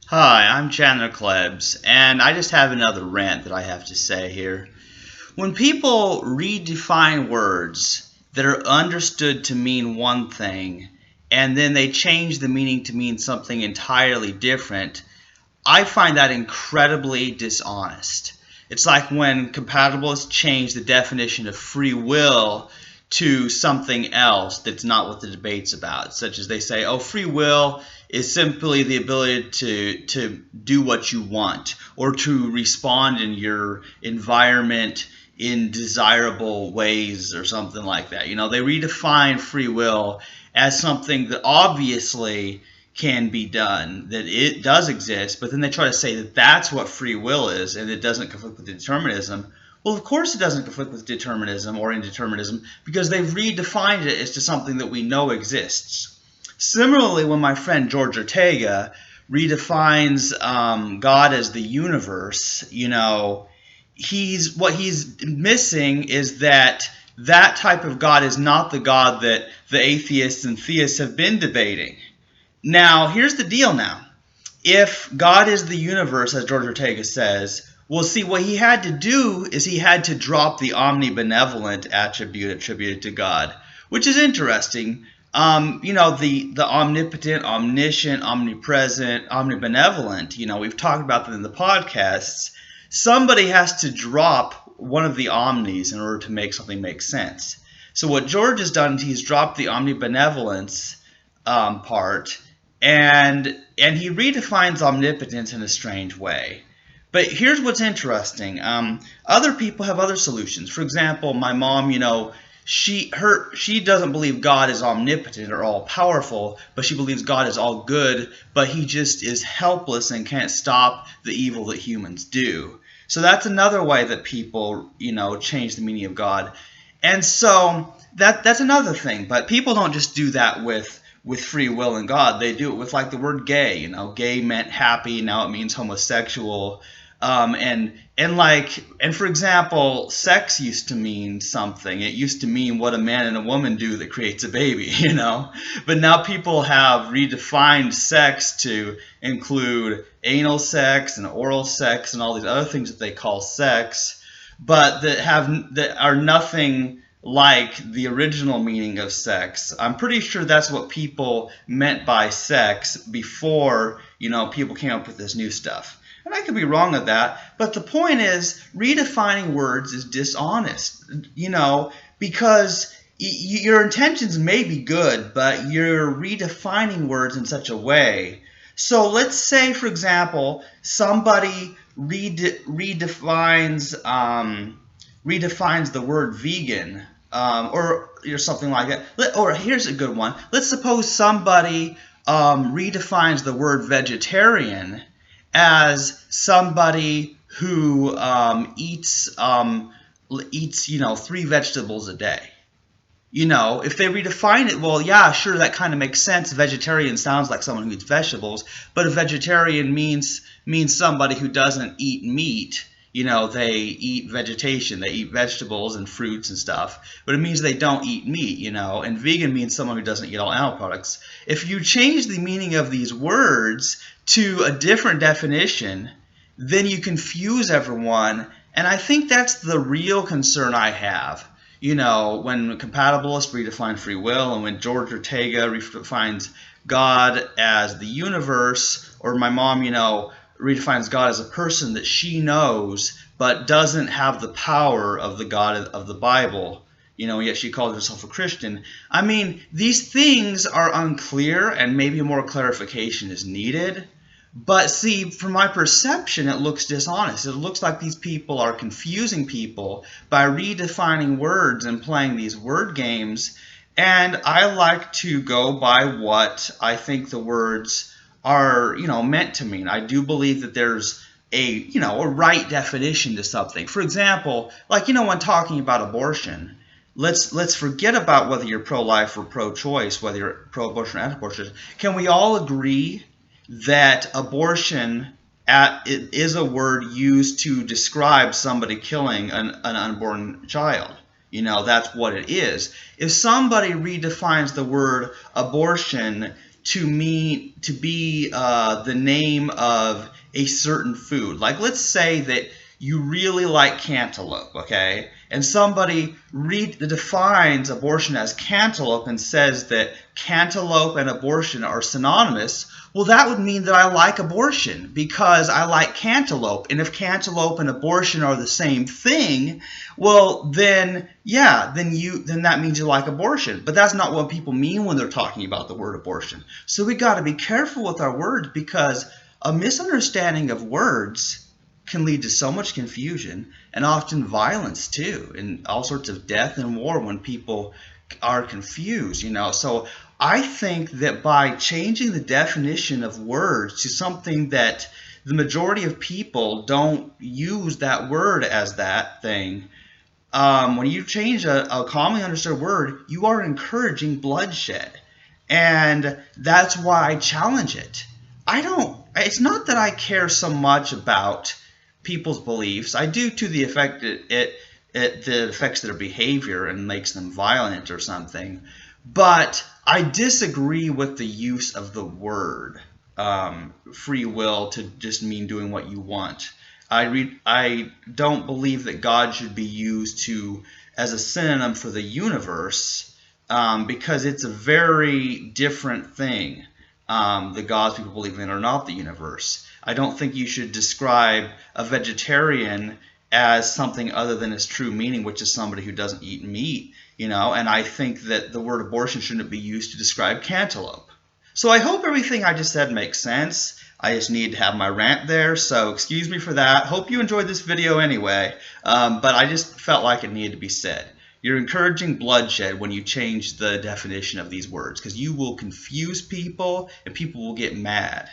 Hi, I'm Chandler Klebs, and I just have another rant that I have to say here. When people redefine words that are understood to mean one thing, and then they change the meaning to mean something entirely different, I find that incredibly dishonest. It's like when compatibilists change the definition of free will to something else that's not what the debate's about, such as they say, oh, free will is simply the ability to do what you want or to respond in your environment in desirable ways or something like that. They redefine free will as something that obviously can be done, that it does exist, but then they try to say that that's what free will is and it doesn't conflict with determinism. Well, of course it doesn't conflict with determinism or indeterminism because they've redefined it as to something that we know exists. Similarly, when my friend George Ortega redefines God as the universe, he's missing is that type of God is not the God that the atheists and theists have been debating. Now, here's the deal now. If God is the universe, as George Ortega says, well, see, what he had to do is he had to drop the omnibenevolent attribute attributed to God, which is interesting. The omnipotent, omniscient, omnipresent, omnibenevolent, we've talked about that in the podcasts. Somebody has to drop one of the omnis in order to make something make sense. So what George has done is he's dropped the omnibenevolence part, and he redefines omnipotence in a strange way. But here's what's interesting. Other people have other solutions. For example, my mom, she doesn't believe God is omnipotent or all powerful, but she believes God is all good, but he just is helpless and can't stop the evil that humans do. So that's another way that people, change the meaning of God. And so that's another thing. But people don't just do that with free will and God. They do it with like the word gay. Gay meant happy, now it means homosexual. And for example, sex used to mean something. It used to mean what a man and a woman do that creates a baby, But now people have redefined sex to include anal sex and oral sex and all these other things that they call sex, but that are nothing like the original meaning of sex. I'm pretty sure that's what people meant by sex before, people came up with this new stuff. And I could be wrong at that, but the point is redefining words is dishonest, because your intentions may be good, but you're redefining words in such a way. So let's say, for example, somebody redefines the word vegan, or something like that. Or here's a good one. Let's suppose somebody redefines the word vegetarian as somebody who eats 3 vegetables a day. If they redefine it, well, yeah, sure, that kind of makes sense. Vegetarian sounds like someone who eats vegetables, but a vegetarian means somebody who doesn't eat meat. They eat vegetation, they eat vegetables and fruits and stuff, but it means they don't eat meat, and vegan means someone who doesn't eat all animal products. If you change the meaning of these words to a different definition, then you confuse everyone, and I think that's the real concern I have. When compatibilists redefine free will, and when George Ortega redefines God as the universe, or my mom, redefines God as a person that she knows but doesn't have the power of the God of the Bible, yet she calls herself a Christian. I mean, these things are unclear and maybe more clarification is needed. But see, from my perception, it looks dishonest. It looks like these people are confusing people by redefining words and playing these word games. And I like to go by what I think the words are, meant to mean. I do believe that there's a right definition to something. For example, like, when talking about abortion, let's forget about whether you're pro-life or pro-choice, whether you're pro-abortion or anti-abortion. Can we all agree that abortion is a word used to describe somebody killing an unborn child? That's what it is. If somebody redefines the word abortion to be the name of a certain food. Like, let's say that you really like cantaloupe, okay? And somebody defines abortion as cantaloupe and says that cantaloupe and abortion are synonymous. Well, that would mean that I like abortion because I like cantaloupe. And if cantaloupe and abortion are the same thing, well, then yeah, then that means you like abortion. But that's not what people mean when they're talking about the word abortion. So we got to be careful with our words, because a misunderstanding of words can lead to so much confusion and often violence too, and all sorts of death and war when people are confused, So I think that by changing the definition of words to something that the majority of people don't use that word as that thing, when you change a commonly understood word, you are encouraging bloodshed. And that's why I challenge it. It's not that I care so much about people's beliefs. I do, to the effect it affects their behavior and makes them violent or something. But I disagree with the use of the word free will to just mean doing what you want. I don't believe that God should be used as a synonym for the universe, because it's a very different thing. The gods people believe in are not the universe. I don't think you should describe a vegetarian as something other than its true meaning, which is somebody who doesn't eat meat, And I think that the word abortion shouldn't be used to describe cantaloupe. So I hope everything I just said makes sense. I just need to have my rant there, so excuse me for that. Hope you enjoyed this video anyway, but I just felt like it needed to be said. You're encouraging bloodshed when you change the definition of these words, because you will confuse people and people will get mad.